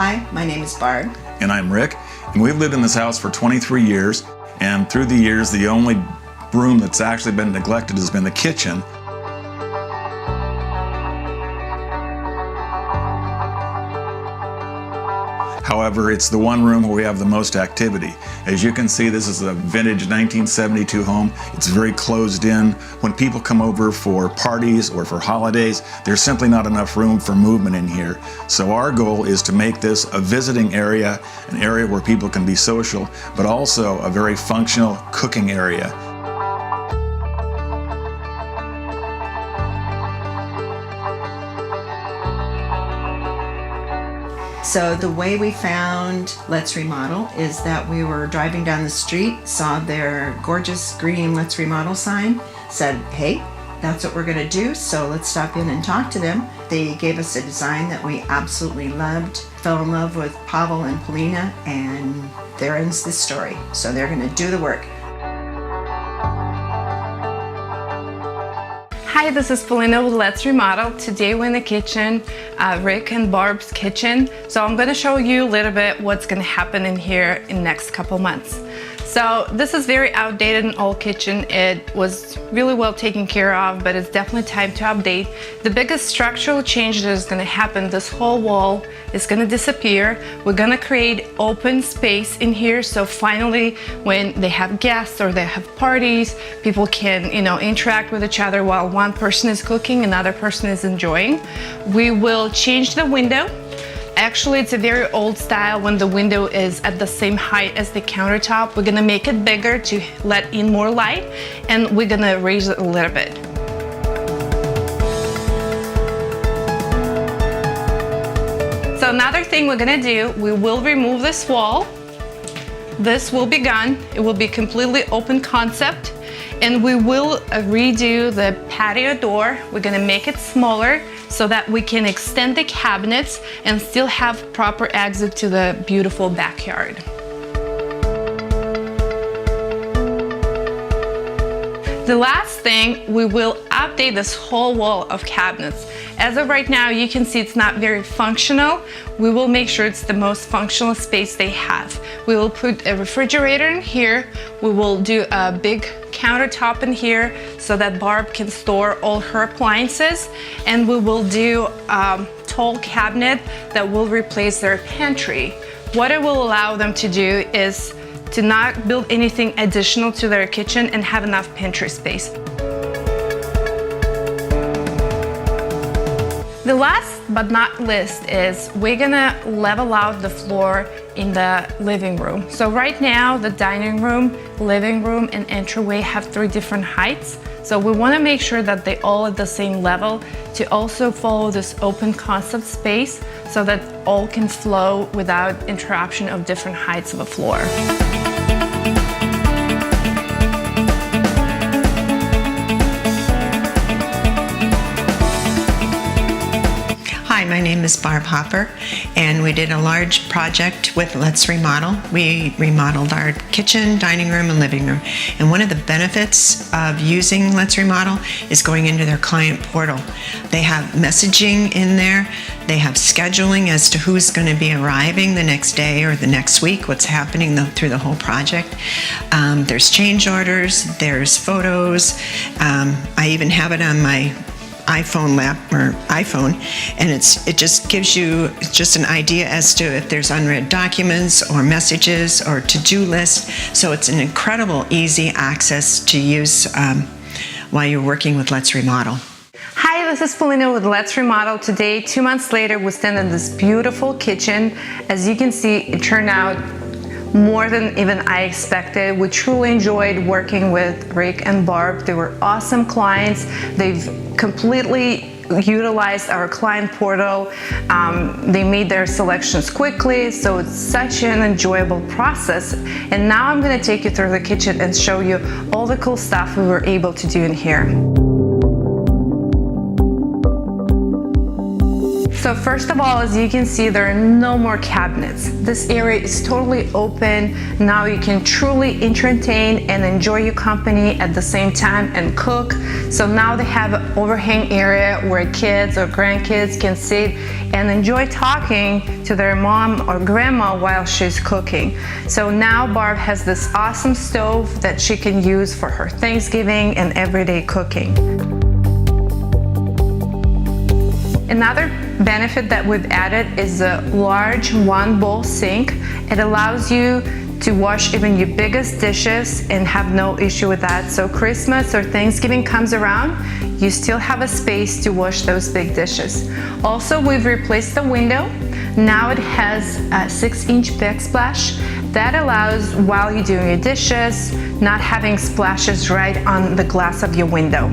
Hi, my name is Barb. And I'm Rick, and we've lived in this house for 23 years, and through the years, the only room that's actually been neglected has been the kitchen. However, it's the one room where we have the most activity. As you can see, this is a vintage 1972 home. It's very closed in. When people come over for parties or for holidays, there's simply not enough room for movement in here. So our goal is to make this a visiting area, an area where people can be social, but also a very functional cooking area. So the way we found Let's Remodel is that we were driving down the street, saw their gorgeous green Let's Remodel sign, said, hey, that's what we're gonna do, so let's stop in and talk to them. They gave us a design that we absolutely loved, fell in love with Pavel and Polina, and there ends the story. So they're gonna do the work. Hi, this is Polina with Let's Remodel. Today we're in the kitchen, Rick and Barb's kitchen. So I'm gonna show you a little bit what's gonna happen in here in the next couple months. So this is very outdated and old kitchen. It was really well taken care of, but it's definitely time to update. The biggest structural change that is gonna happen, this whole wall is gonna disappear. We're gonna create open space in here, so finally when they have guests or they have parties, people can, interact with each other while one person is cooking, another person is enjoying. We will change the window. Actually, it's a very old style when the window is at the same height as the countertop. We're gonna make it bigger to let in more light, and we're gonna raise it a little bit. So another thing we're gonna do, we will remove this wall. This will be gone. It will be completely open concept. And we will redo the patio door. We're gonna make it smaller so that we can extend the cabinets and still have proper exit to the beautiful backyard. The last thing, we will update this whole wall of cabinets. As of right now, you can see it's not very functional. We will make sure it's the most functional space they have. We will put a refrigerator in here. We will do a big countertop in here so that Barb can store all her appliances. And we will do a tall cabinet that will replace their pantry. What it will allow them to do is to not build anything additional to their kitchen and have enough pantry space. The last but not least is we're gonna level out the floor in the living room. So right now the dining room, living room, and entryway have 3 different heights. So we wanna make sure that they all at the same level to also follow this open concept space so that all can flow without interruption of different heights of a floor. Hi, my name is Barb Hopper, and we did a large project with Let's Remodel. We remodeled our kitchen, dining room, and living room. And one of the benefits of using Let's Remodel is going into their client portal. They have messaging in there. They have scheduling as to who's going to be arriving the next day or the next week, what's happening through the whole project. There's change orders, there's photos. I even have it on my iPhone, and it just gives you just an idea as to if there's unread documents or messages or to-do lists. So it's an incredible easy access to use while you're working with Let's Remodel. Hi, this is Polina with Let's Remodel. Today, 2 months later, we stand in this beautiful kitchen. As you can see, it turned out more than even I expected. We truly enjoyed working with Rick and Barb. They were awesome clients. They've completely utilized our client portal. They made their selections quickly, so it's such an enjoyable process. And now I'm gonna take you through the kitchen and show you all the cool stuff we were able to do in here. So first of all, as you can see, there are no more cabinets. This area is totally open. Now you can truly entertain and enjoy your company at the same time and cook. So now they have an overhang area where kids or grandkids can sit and enjoy talking to their mom or grandma while she's cooking. So now Barb has this awesome stove that she can use for her Thanksgiving and everyday cooking. Another benefit that we've added is a large one-bowl sink. It allows you to wash even your biggest dishes and have no issue with that. So Christmas or Thanksgiving comes around, you still have a space to wash those big dishes. Also, we've replaced the window. Now it has a 6-inch backsplash that allows, while you're doing your dishes, not having splashes right on the glass of your window.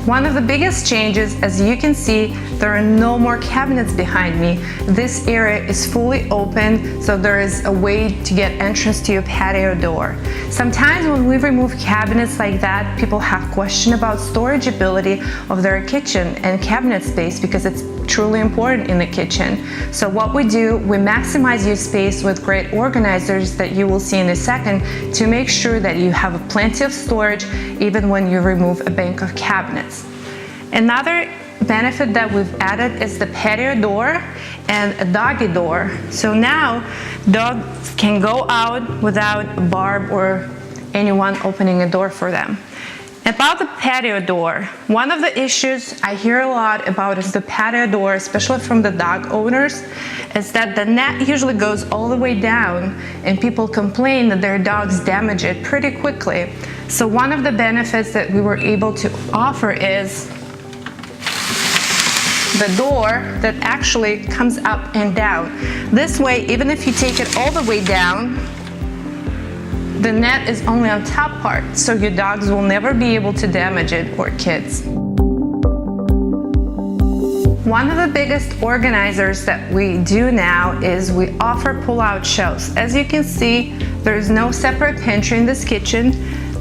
One of the biggest changes, as you can see, there are no more cabinets behind me. This area is fully open, so there is a way to get entrance to your patio door. Sometimes when we remove cabinets like that, people have questions about storage ability of their kitchen and cabinet space because it's truly important in the kitchen. So what we do, we maximize your space with great organizers that you will see in a second to make sure that you have plenty of storage even when you remove a bank of cabinets. Another benefit that we've added is the patio door and a doggy door. So now dogs can go out without Barb or anyone opening a door for them. About the patio door, one of the issues I hear a lot about is the patio door, especially from the dog owners, is that the net usually goes all the way down and people complain that their dogs damage it pretty quickly. So one of the benefits that we were able to offer is the door that actually comes up and down. This way, even if you take it all the way down, the net is only on top part, so your dogs will never be able to damage it, or kids. One of the biggest organizers that we do now is we offer pull-out shelves. As you can see, there is no separate pantry in this kitchen.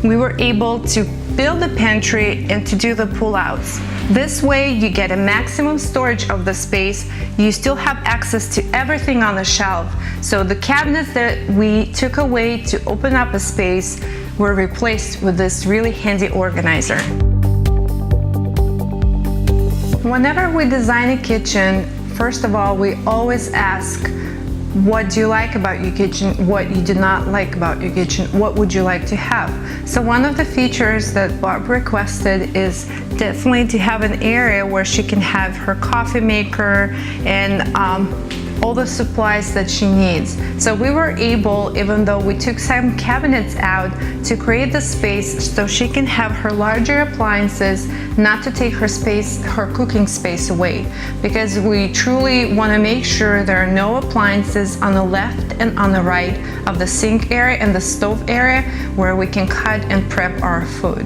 We were able to build the pantry and to do the pull-outs. This way you get a maximum storage of the space. You still have access to everything on the shelf. So the cabinets that we took away to open up a space were replaced with this really handy organizer. Whenever we design a kitchen, first of all, we always ask, what do you like about your kitchen? What you do not like about your kitchen? What would you like to have? So one of the features that Barb requested is definitely to have an area where she can have her coffee maker and all the supplies that she needs. So we were able, even though we took some cabinets out, to create the space so she can have her larger appliances, not to take her space, her cooking space away, because we truly want to make sure there are no appliances on the left and on the right of the sink area and the stove area where we can cut and prep our food.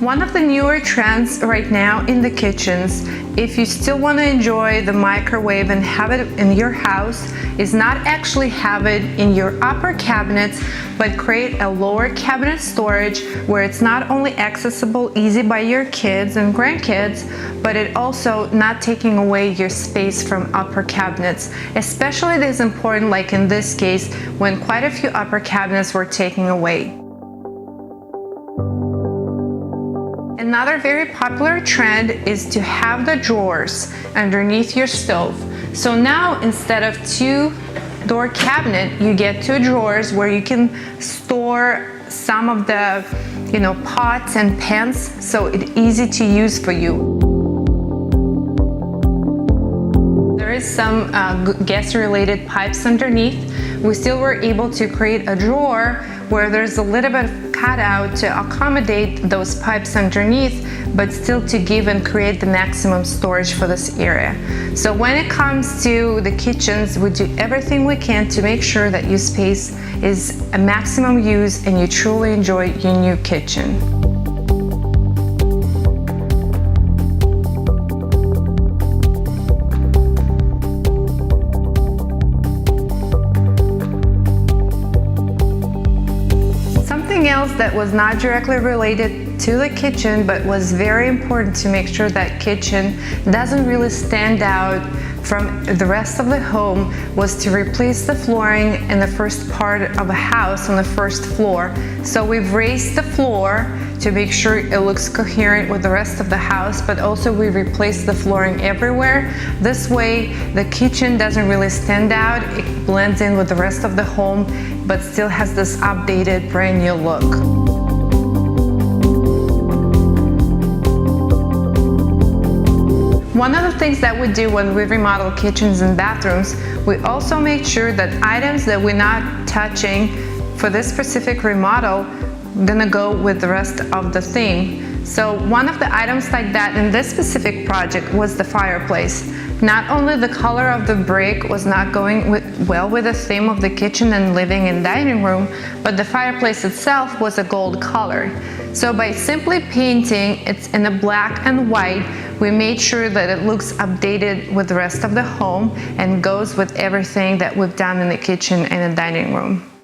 One of the newer trends right now in the kitchens, if you still want to enjoy the microwave and have it in your house, is not actually have it in your upper cabinets, but create a lower cabinet storage where it's not only accessible easy by your kids and grandkids, but it also not taking away your space from upper cabinets. Especially this is important, like in this case, when quite a few upper cabinets were taken away. Another very popular trend is to have the drawers underneath your stove. So now instead of 2-door cabinet, you get 2 drawers where you can store some of the, pots and pans, so it's easy to use for you. There is some gas-related pipes underneath. We still were able to create a drawer where there's a little bit cut out to accommodate those pipes underneath, but still to give and create the maximum storage for this area. So when it comes to the kitchens, we do everything we can to make sure that your space is a maximum use and you truly enjoy your new kitchen. Something else that was not directly related to the kitchen, but was very important to make sure that kitchen doesn't really stand out from the rest of the home, was to replace the flooring in the first part of a house on the first floor. So we've raised the floor to make sure it looks coherent with the rest of the house, but also we replaced the flooring everywhere. This way the kitchen doesn't really stand out, it blends in with the rest of the home, but still has this updated brand new look. One of the things that we do when we remodel kitchens and bathrooms, we also make sure that items that we're not touching for this specific remodel gonna go with the rest of the theme. So one of the items like that in this specific project was the fireplace. Not only the color of the brick was not going well with the theme of the kitchen and living and dining room, but the fireplace itself was a gold color. So by simply painting it in a black and white, we made sure that it looks updated with the rest of the home and goes with everything that we've done in the kitchen and the dining room.